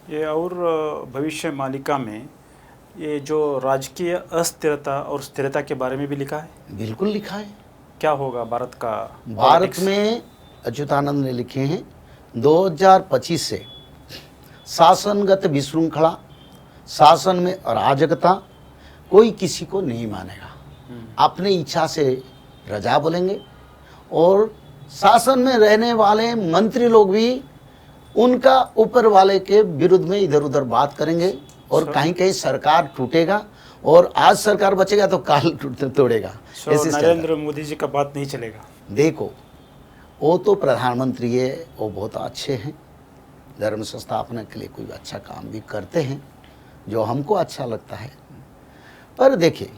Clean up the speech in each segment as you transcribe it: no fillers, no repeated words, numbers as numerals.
ये और भविष्य मालिका में ये जो राजकीय अस्थिरता और स्थिरता के बारे में भी लिखा है। बिल्कुल लिखा है। क्या होगा भारत का भारत पॉलिटिक्स? में अच्युतानंद ने लिखे हैं 2025 से शासनगत विशृंखला, शासन में अराजकता कोई किसी को नहीं मानेगा। अपने इच्छा से रजा बोलेंगे और शासन में रहने वाले मंत्री लोग भी उनका ऊपर वाले के विरुद्ध में इधर उधर बात करेंगे और कहीं कहीं सरकार टूटेगा और आज सरकार बचेगा तो काल तोड़ेगा। ऐसे नरेंद्र मोदी जी का बात नहीं चलेगा। देखो, वो तो प्रधानमंत्री है, वो बहुत अच्छे हैं, धर्म संस्थापना के लिए कोई अच्छा काम भी करते हैं जो हमको अच्छा लगता है। पर देखिए,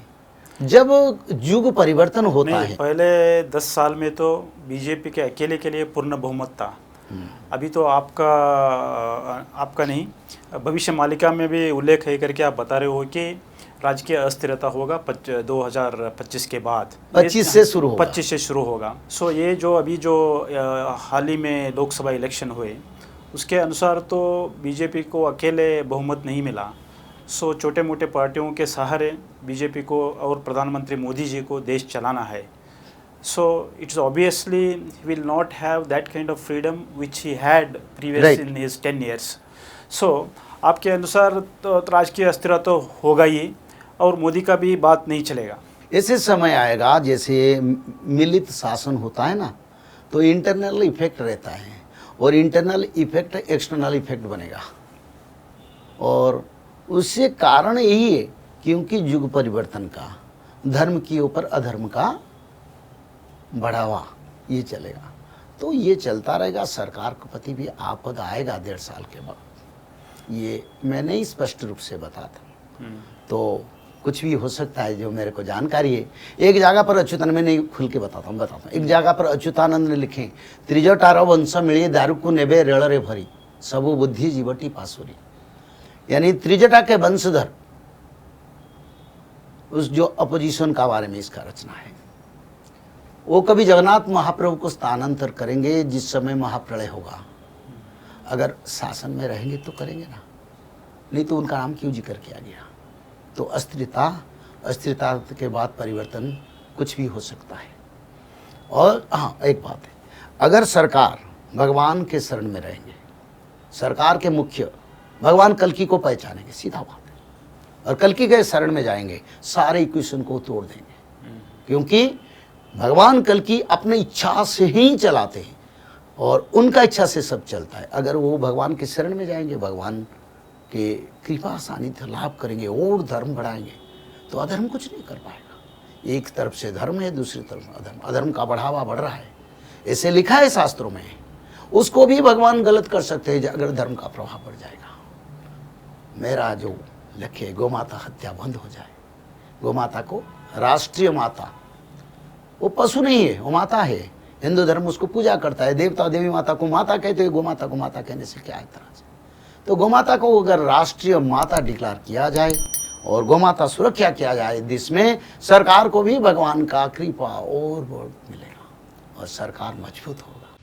जब युग परिवर्तन होता है, पहले 10 साल में तो बीजेपी के अकेले के लिए पूर्ण बहुमत था। अभी तो आपका नहीं, भविष्य मालिका में भी उल्लेख है करके आप बता रहे हो कि राजकीय अस्थिरता होगा 2025 के बाद, 25 से शुरू होगा। 25 से शुरू होगा। सो ये जो अभी जो हाल ही में लोकसभा इलेक्शन हुए उसके अनुसार तो बीजेपी को अकेले बहुमत नहीं मिला। सो छोटे मोटे पार्टियों के सहारे बीजेपी को और प्रधानमंत्री मोदी जी को देश चलाना है। So it's obviously he will not have that kind of freedom which he had previous in his 10 years. So आपके अनुसार तो राजकीय अस्थिरता तो होगा ही और मोदी का भी बात नहीं चलेगा। ऐसे समय आएगा जैसे मिलित शासन होता है ना, तो इंटरनल इफेक्ट रहता है और इंटरनल इफेक्ट एक्सटर्नल इफेक्ट बनेगा और उससे कारण यही है क्योंकि युग परिवर्तन का, धर्म के ऊपर अधर्म का बढ़ावा ये चलेगा, तो ये चलता रहेगा। सरकार के प्रति भी आपद आएगा 1.5 साल के बाद, ये मैं नहीं स्पष्ट रूप से बताता, तो कुछ भी हो सकता है जो मेरे को जानकारी है। एक जगह पर अच्युतानंद, मैं नहीं खुल के बताता हूँ, एक जगह पर अच्युतानंद ने लिखे, त्रिजटार वंश मिलिए दारू को नेबे रेल रे भरी, सबु बुद्धि जीवटी पासुरी। यानी त्रिजटा के वंशधर, उस जो अपोजिशन का बारे में इसका रचना है, वो कभी जगन्नाथ महाप्रभु को स्थानांतर करेंगे जिस समय महाप्रलय होगा। अगर शासन में रहेंगे तो करेंगे ना, नहीं तो उनका नाम क्यों जिक्र किया गया। तो अस्थिरता के बाद परिवर्तन कुछ भी हो सकता है। और हाँ, एक बात है, अगर सरकार भगवान के शरण में रहेंगे, सरकार के मुख्य भगवान कल्कि को पहचानेंगे, सीधा बात है, और कल्कि के शरण में जाएंगे, सारे इक्वेशन को तोड़ देंगे, क्योंकि भगवान कल्कि अपने इच्छा से ही चलाते हैं और उनका इच्छा से सब चलता है। अगर वो भगवान के शरण में जाएंगे, भगवान के कृपा सानिध्य लाभ करेंगे और धर्म बढ़ाएंगे, तो अधर्म कुछ नहीं कर पाएगा। एक तरफ से धर्म है, दूसरी तरफ अधर्म, अधर्म का बढ़ावा बढ़ रहा है, ऐसे लिखा है शास्त्रों में। उसको भी भगवान गलत कर सकते हैं अगर धर्म का प्रभाव बढ़ जाएगा। मेरा जो लक्ष्य है, गौमाता हत्या बंद हो जाए। गौमाता को राष्ट्रीय माता, वो पशु नहीं है, वो माता है। हिंदू धर्म उसको पूजा करता है, देवता देवी माता को माता कहते हैं, गोमाता को माता कहने से क्या इतराज है। तो गोमाता को अगर राष्ट्रीय माता डिक्लेयर किया जाए और गोमाता सुरक्षा किया जाए, जिसमें सरकार को भी भगवान का कृपा और मिलेगा और सरकार मजबूत होगा।